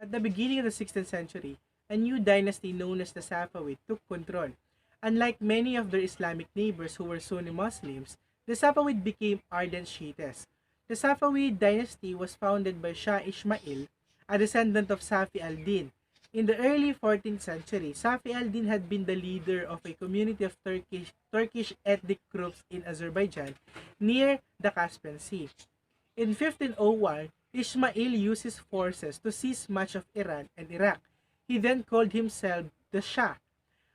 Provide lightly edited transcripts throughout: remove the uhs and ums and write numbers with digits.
At the beginning of the 16th century, a new dynasty known as the Safavid took control. Unlike many of their Islamic neighbors who were Sunni Muslims, the Safavid became ardent Shiites. The Safavid dynasty was founded by Shah Ismail, a descendant of Safi al-Din. In the early 14th century, Safi al-Din had been the leader of a community of Turkish ethnic groups in Azerbaijan near the Caspian Sea. In 1501, Ismail used his forces to seize much of Iran and Iraq. He then called himself the Shah,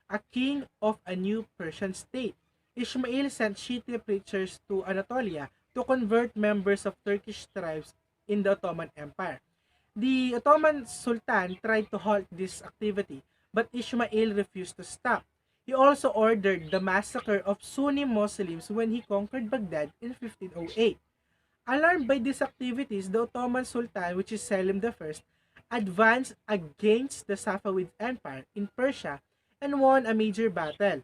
a king of a new Persian state. Ismail sent Shiite preachers to Anatolia to convert members of Turkish tribes in the Ottoman Empire. The Ottoman Sultan tried to halt this activity, but Ismail refused to stop. He also ordered the massacre of Sunni Muslims when he conquered Baghdad in 1508. Alarmed by these activities, the Ottoman Sultan, which is Selim I, advanced against the Safavid Empire in Persia and won a major battle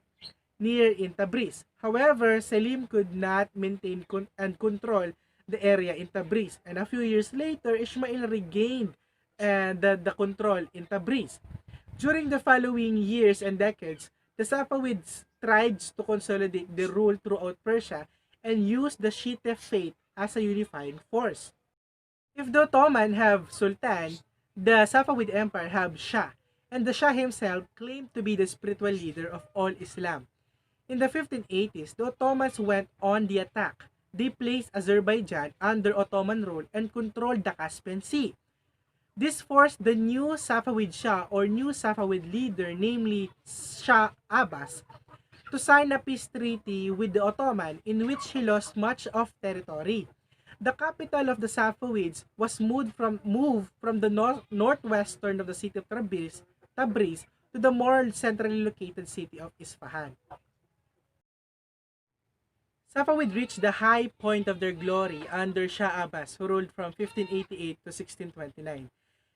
near in Tabriz. However, Selim could not maintain and control the area in Tabriz, and a few years later, Ismail regained the control in Tabriz. During the following years and decades, the Safavids tried to consolidate their rule throughout Persia and used the Shiite faith as a unifying force. If the Ottoman have Sultan, the Safavid Empire have Shah, and the Shah himself claimed to be the spiritual leader of all Islam. In the 1580s, the Ottomans went on the attack. They placed Azerbaijan under Ottoman rule and controlled the Caspian Sea. This forced the new Safavid Shah or new Safavid leader, namely Shah Abbas, to sign a peace treaty with the Ottoman in which he lost much of territory. The capital of the Safavids was moved from the northwestern of the city of Tabriz to the more centrally located city of Isfahan. Safavid reached the high point of their glory under Shah Abbas, who ruled from 1588 to 1629.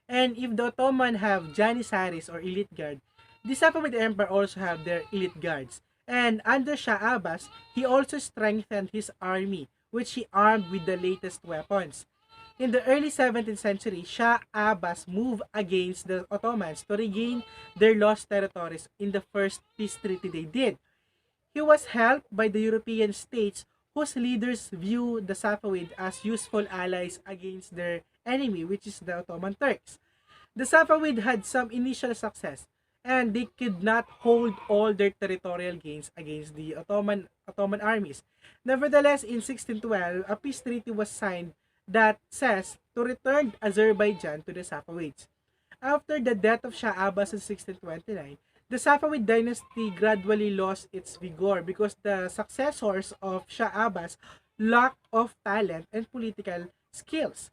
And if the Ottoman have Janissaries or elite guard, the Safavid Empire also have their elite guards. And under Shah Abbas, he also strengthened his army, which he armed with the latest weapons. In the early 17th century, Shah Abbas moved against the Ottomans to regain their lost territories in the first peace treaty they did. He was helped by the European states whose leaders view the Safavid as useful allies against their enemy, which is the Ottoman Turks. The Safavid had some initial success, and they could not hold all their territorial gains against the Ottoman armies. Nevertheless, in 1612, a peace treaty was signed that says to return Azerbaijan to the Safavids. After the death of Shah Abbas in 1629, the Safavid dynasty gradually lost its vigor because the successors of Shah Abbas lacked of talent and political skills.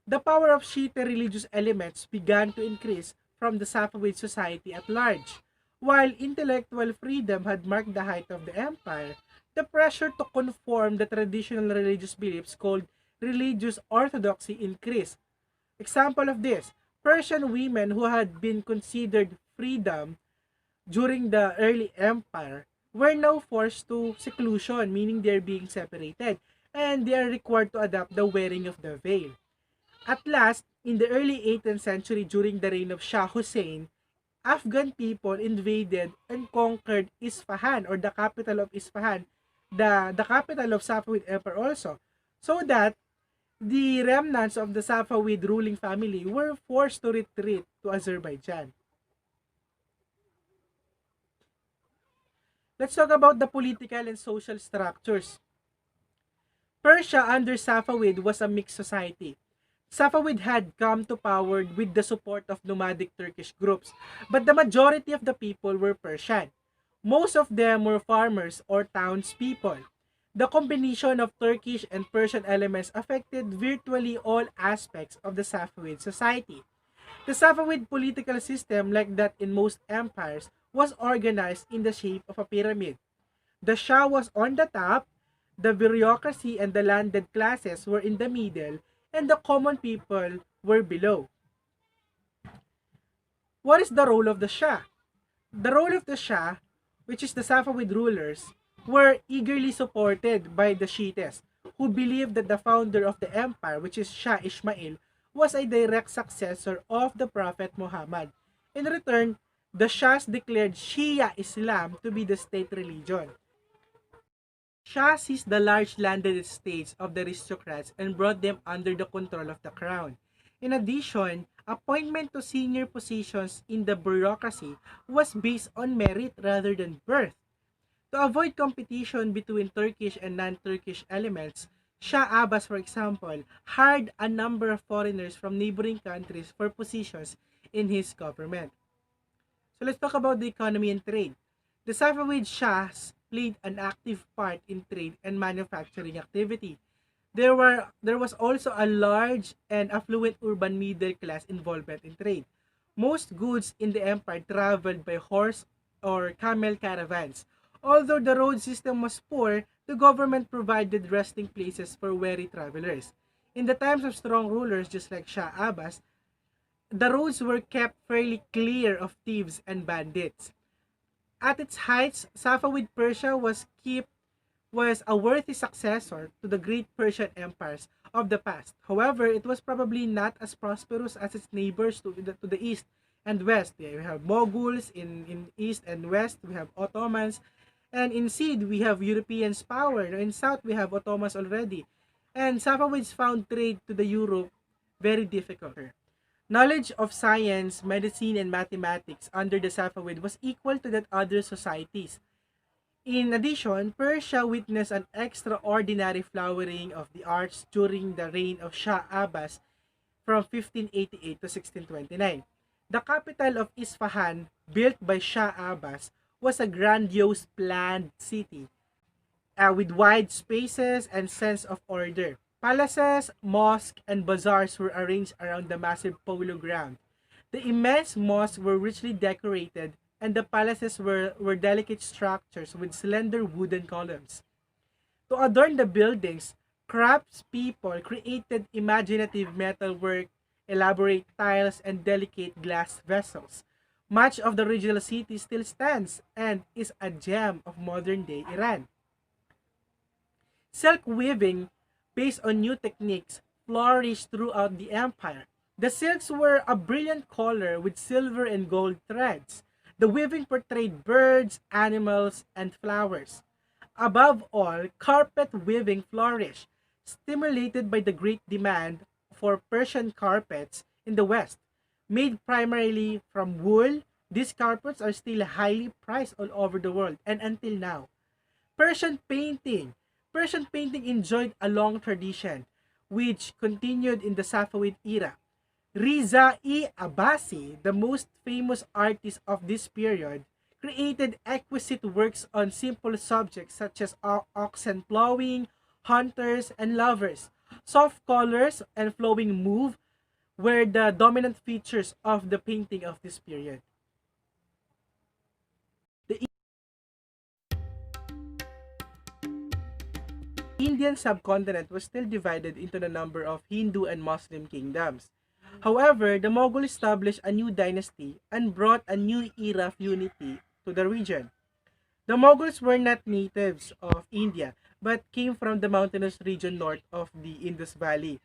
The power of Shiite religious elements began to increase from the Safavid society at large. While intellectual freedom had marked the height of the empire, the pressure to conform the traditional religious beliefs called religious orthodoxy increased. Example of this, Persian women who had been considered freedom during the early empire were now forced to seclusion, meaning they are being separated, and they are required to adopt the wearing of the veil. At last, in the early 18th century during the reign of Shah Hussein, Afghan people invaded and conquered Isfahan, or the capital of Isfahan, the capital of Safavid Empire also, so that the remnants of the Safavid ruling family were forced to retreat to Azerbaijan. Let's talk about the political and social structures. Persia under Safavid was a mixed society. Safavid had come to power with the support of nomadic Turkish groups, but the majority of the people were Persian. Most of them were farmers or townspeople. The combination of Turkish and Persian elements affected virtually all aspects of the Safavid society. The Safavid political system, like that in most empires, was organized in the shape of a pyramid. The Shah was on the top, the bureaucracy and the landed classes were in the middle, and the common people were below. What is the role of the Shah? The role of the Shah, which is the Safavid rulers, were eagerly supported by the Shiites, who believed that the founder of the empire, which is Shah Ismail, was a direct successor of the Prophet Muhammad. In return, the Shahs declared Shia Islam to be the state religion. Shah seized the large landed estates of the aristocrats and brought them under the control of the crown. In addition, appointment to senior positions in the bureaucracy was based on merit rather than birth. To avoid competition between Turkish and non-Turkish elements, Shah Abbas, for example, hired a number of foreigners from neighboring countries for positions in his government. So let's talk about the economy and trade. The Safavid Shahs played an active part in trade and manufacturing activity. There was also a large and affluent urban middle class involvement in trade. Most goods in the empire traveled by horse or camel caravans. Although the road system was poor, the government provided resting places for weary travelers. In the times of strong rulers just like Shah Abbas, the roads were kept fairly clear of thieves and bandits. At its heights, Safavid Persia was a worthy successor to the great Persian empires of the past. However, it was probably not as prosperous as its neighbors to the east and west. Yeah, we have Moguls in east and west, we have Ottomans, and in Sid we have Europeans' power. In south we have Ottomans already. And Safavids found trade to the Europe very difficult. Knowledge of science, medicine, and mathematics under the Safavid was equal to that other societies. In addition, Persia witnessed an extraordinary flowering of the arts during the reign of Shah Abbas from 1588 to 1629. The capital of Isfahan, built by Shah Abbas, was a grandiose planned city with wide spaces and sense of order. Palaces, mosques, and bazaars were arranged around the massive polo ground. The immense mosques were richly decorated, and the palaces were delicate structures with slender wooden columns. To adorn the buildings, craftspeople created imaginative metalwork, elaborate tiles, and delicate glass vessels. Much of the original city still stands and is a gem of modern-day Iran. Silk weaving, based on new techniques, flourished throughout the empire. The silks were a brilliant color with silver and gold threads. The weaving portrayed birds, animals, and flowers. Above all, carpet weaving flourished, stimulated by the great demand for Persian carpets in the West. Made primarily from wool, these carpets are still highly prized all over the world and until now. Persian painting. Persian painting enjoyed a long tradition, which continued in the Safavid era. Riza-i Abbasi, the most famous artist of this period, created exquisite works on simple subjects such as oxen plowing, hunters, and lovers. Soft colors and flowing move were the dominant features of the painting of this period. The Indian subcontinent was still divided into a number of Hindu and Muslim kingdoms. However, the Mughal established a new dynasty and brought a new era of unity to the region. The Mughals were not natives of India, but came from the mountainous region north of the Indus Valley.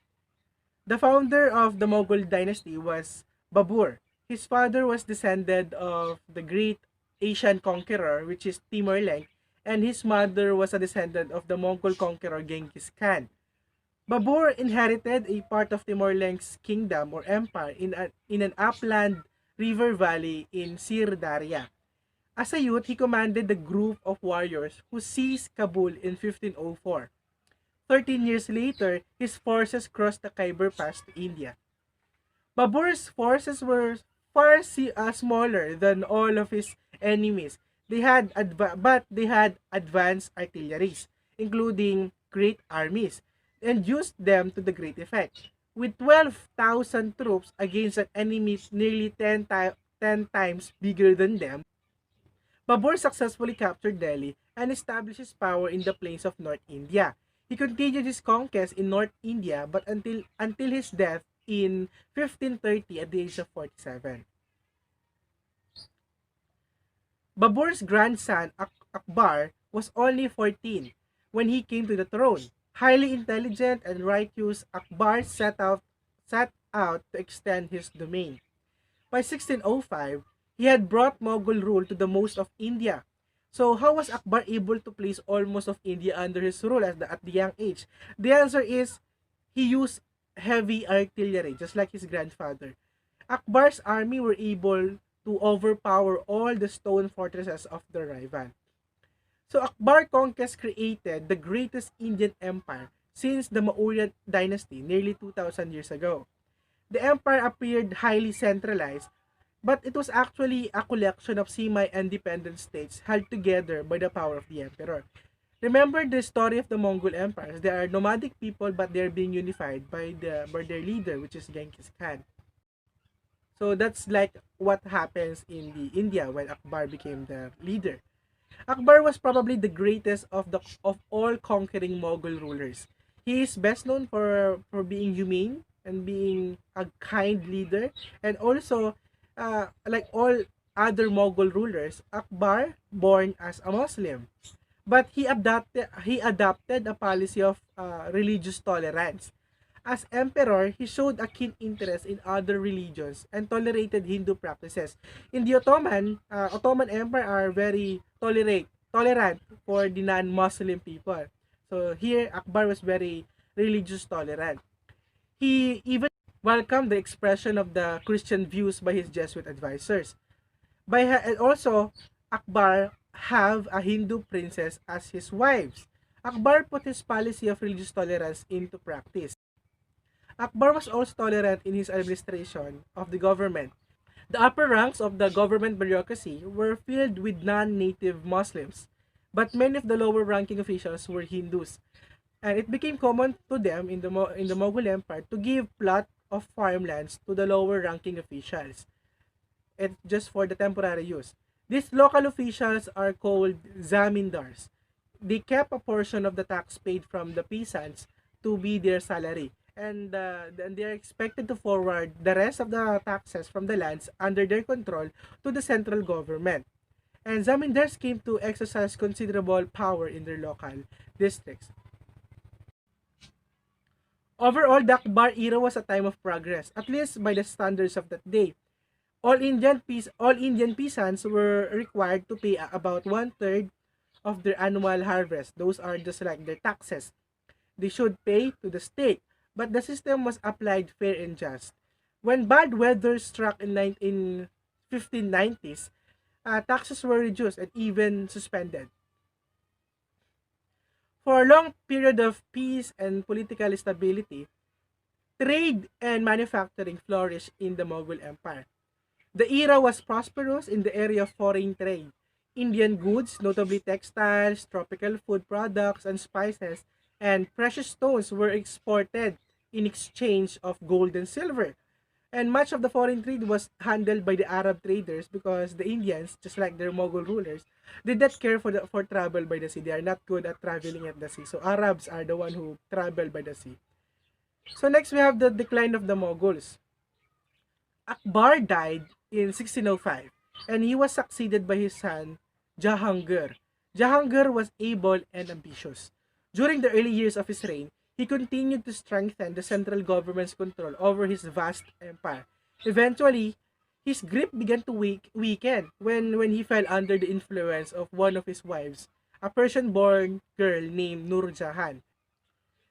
The founder of the Mughal dynasty was Babur. His father was descended of the great Asian conqueror, which is Timur-Lenk, and his mother was a descendant of the Mongol conqueror Genghis Khan. Babur inherited a part of Timor-Lenk's kingdom or empire in an upland river valley in Sir Daria. As a youth, he commanded the group of warriors who seized Kabul in 1504. 13 years later, his forces crossed the Khyber Pass to India. Babur's forces were far smaller than all of his enemies. But they had advanced artilleries, including great armies, and used them to the great effect. With 12,000 troops against an enemy nearly 10 times bigger than them, Babur successfully captured Delhi and established his power in the plains of North India. He continued his conquest in North India but until his death in 1530 at the age of 47. Babur's grandson Akbar was only 14 when he came to the throne. Highly intelligent and righteous, Akbar set out to extend his domain. By 1605, he had brought Mughal rule to the most of India. So how was Akbar able to place almost of India under his rule at the young age? The answer is he used heavy artillery, just like his grandfather. Akbar's army were able to overpower all the stone fortresses of the rival. So Akbar conquest created the greatest Indian empire since the Maurya dynasty nearly 2000 years ago. The empire appeared highly centralized, but it was actually a collection of semi-independent states held together by the power of the emperor. Remember the story of the Mongol empires. They are nomadic people, but they're being unified by their leader, which is Genghis Khan. So that's like what happens in the India when Akbar became the leader. Akbar was probably the greatest of all conquering Mughal rulers. He is best known for being humane and being a kind leader, and also like all other Mughal rulers, Akbar born as a Muslim, but he adopted a policy of religious tolerance. As emperor, he showed a keen interest in other religions and tolerated Hindu practices. In the Ottoman Empire are very tolerant for the non-Muslim people. So here, Akbar was very religious tolerant. He even welcomed the expression of the Christian views by his Jesuit advisors. And also, Akbar have a Hindu princess as his wives. Akbar put his policy of religious tolerance into practice. Akbar was also tolerant in his administration of the government. The upper ranks of the government bureaucracy were filled with non-native Muslims, but many of the lower-ranking officials were Hindus, and it became common to them in the Mughal Empire to give plot of farmlands to the lower-ranking officials, and just for the temporary use. These local officials are called zamindars. They kept a portion of the tax paid from the peasants to be their salary, and then they are expected to forward the rest of the taxes from the lands under their control to the central government. And zamindars came to exercise considerable power in their local districts. Overall, the Akbar era was a time of progress, at least by the standards of that day. All Indian peasants were required to pay about one third of their annual harvest. Those are just like their taxes. They should pay to the state, but the system was applied fair and just. When bad weather struck in 1590s, taxes were reduced and even suspended. For a long period of peace and political stability, trade and manufacturing flourished in the Mughal Empire. The era was prosperous in the area of foreign trade. Indian goods, notably textiles, tropical food products, and spices, and precious stones were exported in exchange of gold and silver. And much of the foreign trade was handled by the Arab traders because the Indians, just like their Mughal rulers, did not care for travel by the sea. They are not good at traveling at the sea. So Arabs are the one who travel by the sea. So next we have the decline of the Mughals. Akbar died in 1605 and he was succeeded by his son Jahangir. Jahangir was able and ambitious. During the early years of his reign, he continued to strengthen the central government's control over his vast empire. Eventually, his grip began to weaken when he fell under the influence of one of his wives, a Persian-born girl named Nur Jahan.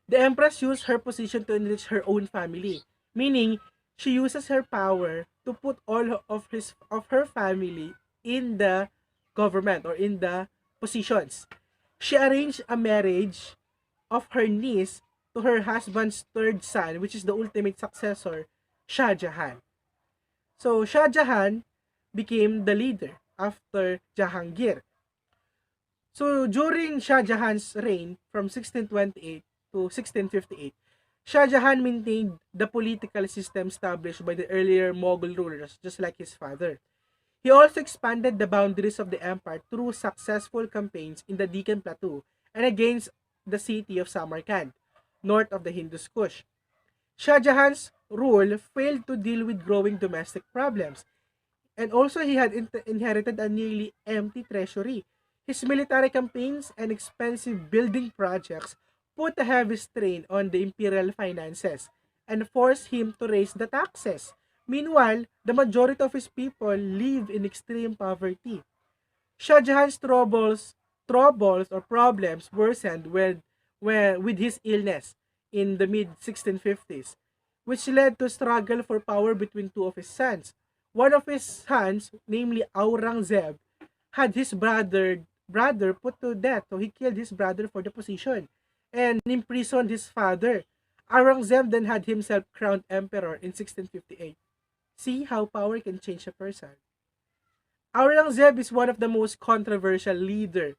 The empress used her position to enrich her own family, meaning she uses her power to put all of her family in the government or in the positions. She arranged a marriage of her niece to her husband's third son, which is the ultimate successor, Shah Jahan. So Shah Jahan became the leader after Jahangir. So during Shah Jahan's reign from 1628 to 1658, Shah Jahan maintained the political system established by the earlier Mughal rulers, just like his father. He also expanded the boundaries of the empire through successful campaigns in the Deccan Plateau and against the city of Samarkand, north of the Hindus Kush. Shah Jahan's rule failed to deal with growing domestic problems, and also he had inherited a nearly empty treasury. His military campaigns and expensive building projects put a heavy strain on the imperial finances. and forced him to raise the taxes. Meanwhile, the majority of his people live in extreme poverty. Shah Jahan's troubles or problems worsened with his illness in the mid 1650s, which led to struggle for power between two of his sons. One of his sons, namely Aurangzeb, had his brother put to death, so he killed his brother for the position and imprisoned his father. Aurangzeb then had himself crowned emperor in 1658. See how power can change a person. Aurangzeb is one of the most controversial leader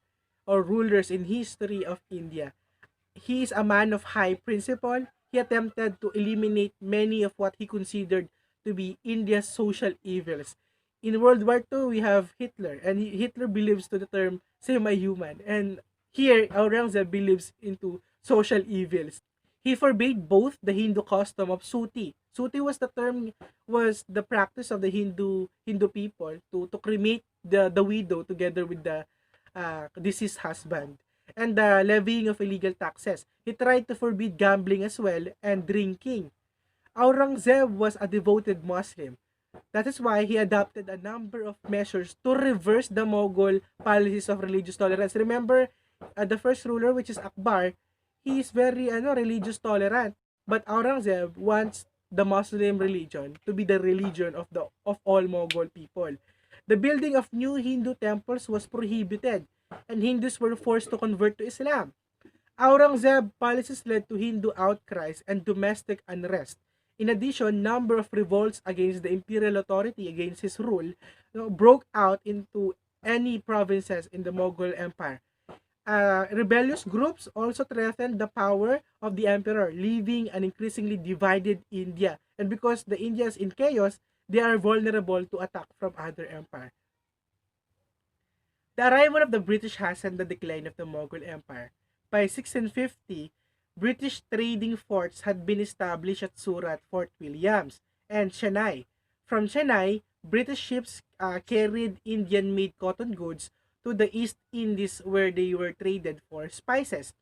or rulers in history of India. He is a man of high principle. He attempted to eliminate many of what he considered to be India's social evils. In World War II, we have Hitler, and Hitler believes to the term semi-human. And here, Aurangzeb believes into social evils. He forbade both the Hindu custom of suti. Suti was the practice of the Hindu people to cremate the widow together with the deceased husband, and the levying of illegal taxes. He tried to forbid gambling as well and drinking. Aurangzeb was a devoted Muslim. That is why he adopted a number of measures to reverse the Mughal policies of religious tolerance. Remember, the first ruler, which is Akbar, he is very religious tolerant. But Aurangzeb wants the Muslim religion to be the religion of all Mughal people. The building of new Hindu temples was prohibited, and Hindus were forced to convert to Islam. Aurangzeb policies led to Hindu outcries and domestic unrest. In addition, number of revolts against the imperial authority against his rule broke out into any provinces in the Mughal Empire. Rebellious groups also threatened the power of the emperor, leaving an increasingly divided India. And because the India is in chaos, they are vulnerable to attack from other empires. The arrival of the British hastened the decline of the Mughal Empire. By 1650, British trading forts had been established at Surat, Fort Williams, and Chennai. From Chennai, British ships carried Indian-made cotton goods to the East Indies, where they were traded for spices.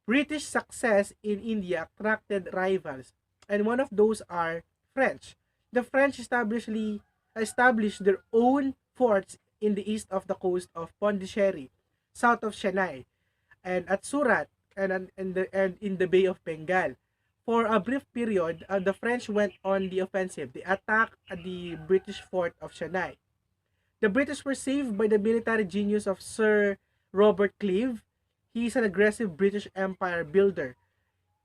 British success in India attracted rivals, and one of those are French. The French established their own forts in the east of the coast of Pondicherry, south of Chennai, and at Surat, and in the Bay of Bengal. For a brief period, the French went on the offensive. They attacked the British fort of Chennai. The British were saved by the military genius of Sir Robert Clive. He is an aggressive British Empire builder.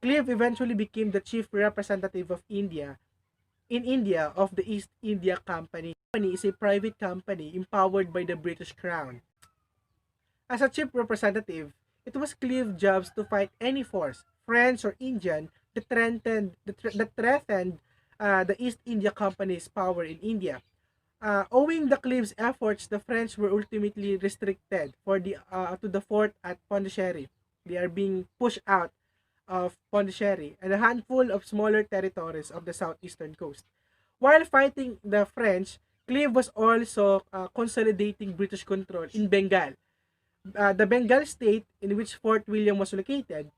Clive eventually became the chief representative of India in India of the East India Company. The company is a private company empowered by the British Crown. As a chief representative, it was Clive's job to fight any force, French or Indian, that threatened the East India Company's power in India. Owing the Clive's efforts, the French were ultimately restricted to the fort at Pondicherry. They are being pushed out of Pondicherry and a handful of smaller territories of the southeastern coast. While fighting the French, Clive was also consolidating British control in Bengal. The Bengal state in which Fort William was located,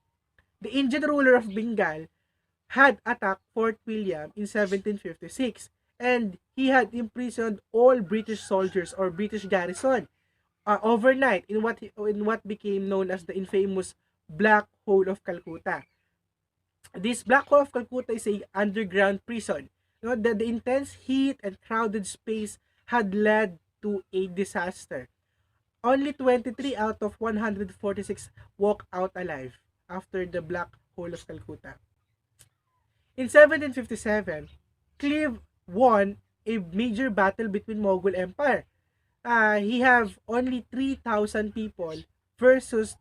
the Indian ruler of Bengal had attacked Fort William in 1756, and he had imprisoned all British soldiers or British garrison overnight in what became known as the infamous Black Hole of Calcutta. This Black Hole of Calcutta is a underground prison. The intense heat and crowded space had led to a disaster. Only 23 out of 146 walked out alive after the Black Hole of Calcutta. In 1757, Clive won a major battle between Mughal Empire. He have only 3,000 people versus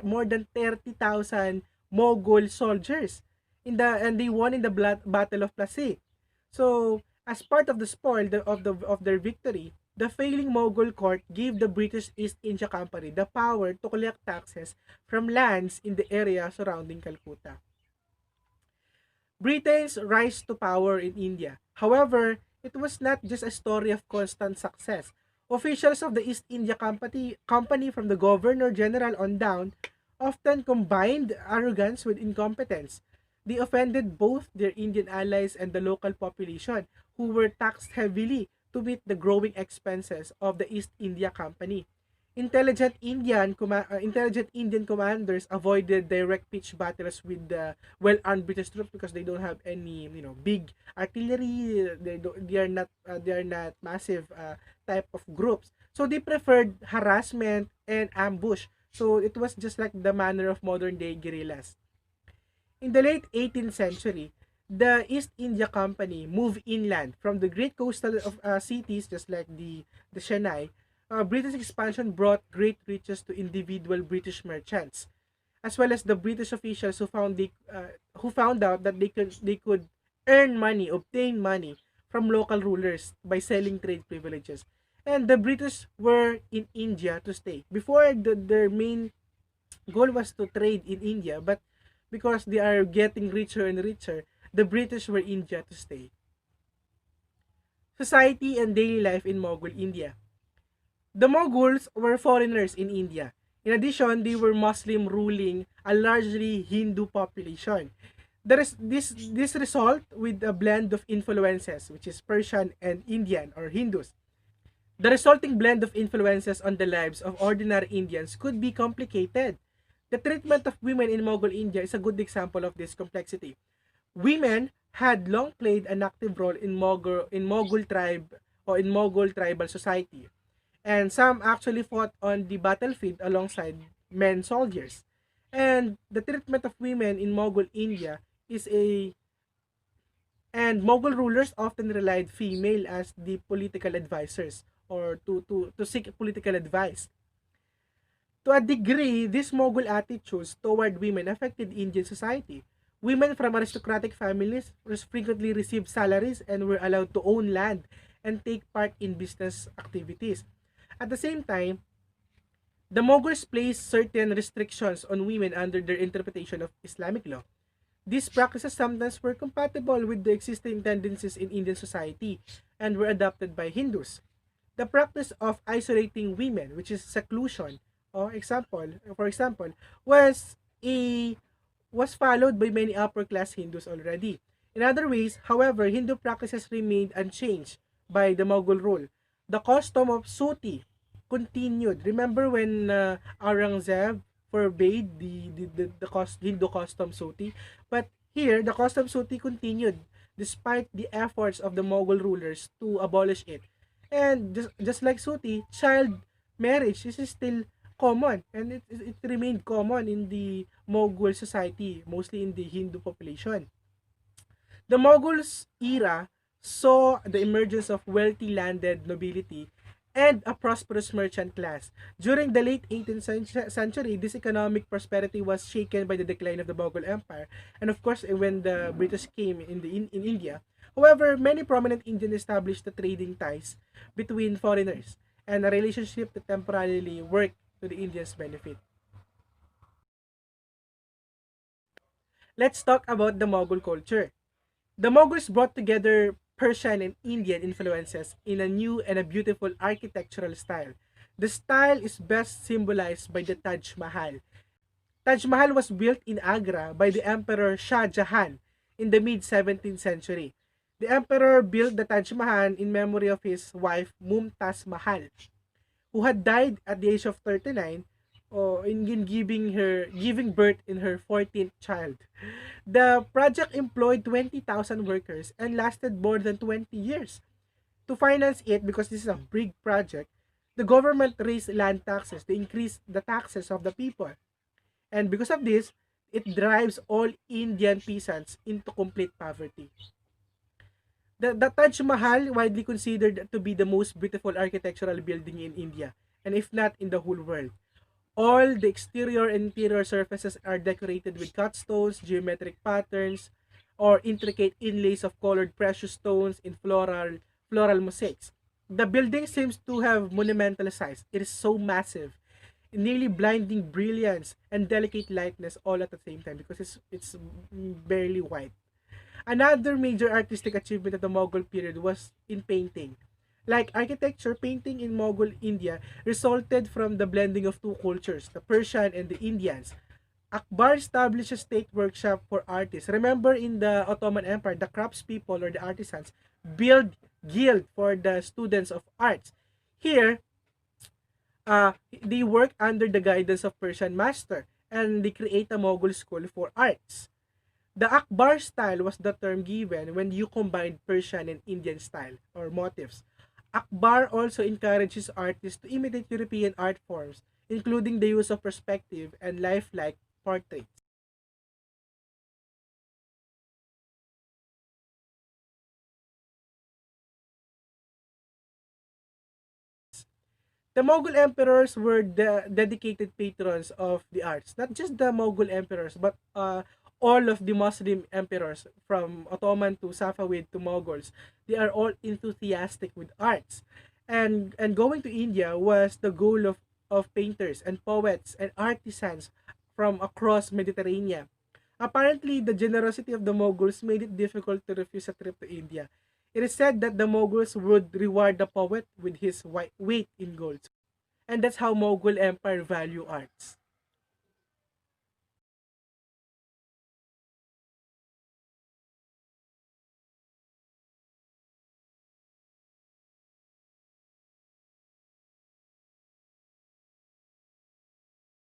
more than 30,000 Mughal soldiers and they won in the Battle of Plassey. So, as part of the spoil of their victory, the failing Mughal court gave the British East India Company the power to collect taxes from lands in the area surrounding Calcutta. Britain's rise to power in India. However, it was not just a story of constant success. Officials of the East India Company from the Governor General on down often combined arrogance with incompetence. They offended both their Indian allies and the local population, who were taxed heavily to meet the growing expenses of the East India Company. Intelligent Indian commanders avoided direct pitched battles with the well-armed British troops because they don't have any, big artillery. They are not massive type of groups. So they preferred harassment and ambush. So it was just like the manner of modern day guerrillas. In the late 18th century, the East India Company moved inland from the great coastal cities, just like the Chennai. British expansion brought great riches to individual British merchants, as well as the British officials who found out that they could earn money, obtain money from local rulers by selling trade privileges. And the British were in India to stay. Before, their main goal was to trade in India, but because they are getting richer and richer, the British were in India to stay. Society and daily life in Mughal India. The Mongols were foreigners in India. In addition, they were Muslim ruling a largely Hindu population. This result with a blend of influences, which is Persian and Indian or Hindus. The resulting blend of influences on the lives of ordinary Indians could be complicated. The treatment of women in Mughal India is a good example of this complexity. Women had long played an active role in Mughal tribal society, and some actually fought on the battlefield alongside men soldiers. And the treatment of women in Mughal India is a and Mughal rulers often relied female as the political advisors or to seek political advice. To a degree, these Mughal attitudes toward women affected Indian society. Women from aristocratic families frequently received salaries and were allowed to own land and take part in business activities. At the same time, the Mughals placed certain restrictions on women under their interpretation of Islamic law. These practices sometimes were compatible with the existing tendencies in Indian society and were adopted by Hindus. The practice of isolating women, which is seclusion, for example, was a was followed by many upper class Hindus already. In other ways, however, Hindu practices remained unchanged by the Mughal rule. The custom of suti continued. Remember when Aurangzeb forbade Hindu custom suti? But here, the custom suti continued despite the efforts of the Mughal rulers to abolish it. And just like suti, child marriage is still common, and it remained common in the Mughal society, mostly in the Hindu population. The Mughals era saw the emergence of wealthy landed nobility and a prosperous merchant class. During the late 18th century, this economic prosperity was shaken by the decline of the Mughal Empire, and of course, when the British came in India. However, many prominent Indians established the trading ties between foreigners and a relationship that temporarily worked to the Indians' benefit. Let's talk about the Mughal culture. The Mughals brought together Persian and Indian influences in a new and a beautiful architectural style. The style is best symbolized by the Taj Mahal. Taj Mahal was built in Agra by the Emperor Shah Jahan in the mid 17th century. The emperor built the Taj Mahal in memory of his wife Mumtaz Mahal, who had died at the age of 39 in giving birth in her 14th child. The project employed 20,000 workers and lasted more than 20 years. To finance it, because this is a big project, the government raised land taxes to increase the taxes of the people. And because of this, it drives all Indian peasants into complete poverty. The Taj Mahal, widely considered to be the most beautiful architectural building in India, and if not in the whole world. All the exterior and interior surfaces are decorated with cut stones, geometric patterns, or intricate inlays of colored precious stones in floral mosaics. The building seems to have monumental size. It is so massive, nearly blinding brilliance and delicate lightness all at the same time because it's barely white. Another major artistic achievement of the Mughal period was in painting. Like architecture, painting in Mughal India resulted from the blending of two cultures, the Persian and the Indians. Akbar established a state workshop for artists. Remember in the Ottoman Empire, the craftspeople or the artisans build guild for the students of arts. Here, they work under the guidance of Persian master and they create a Mughal school for arts. The Akbar style was the term given when you combined Persian and Indian style or motifs. Akbar also encourages artists to imitate European art forms, including the use of perspective and lifelike portraits. The Mughal emperors were the dedicated patrons of the arts. Not just the Mughal emperors, but all of the Muslim emperors from Ottoman to Safavid to Mughals. They are all enthusiastic with arts. And going to India was the goal of painters and poets and artisans from across Mediterranean. Apparently, the generosity of the Mughals made it difficult to refuse a trip to India. It is said that the Mughals would reward the poet with his weight in gold. And that's how Mughal Empire value arts.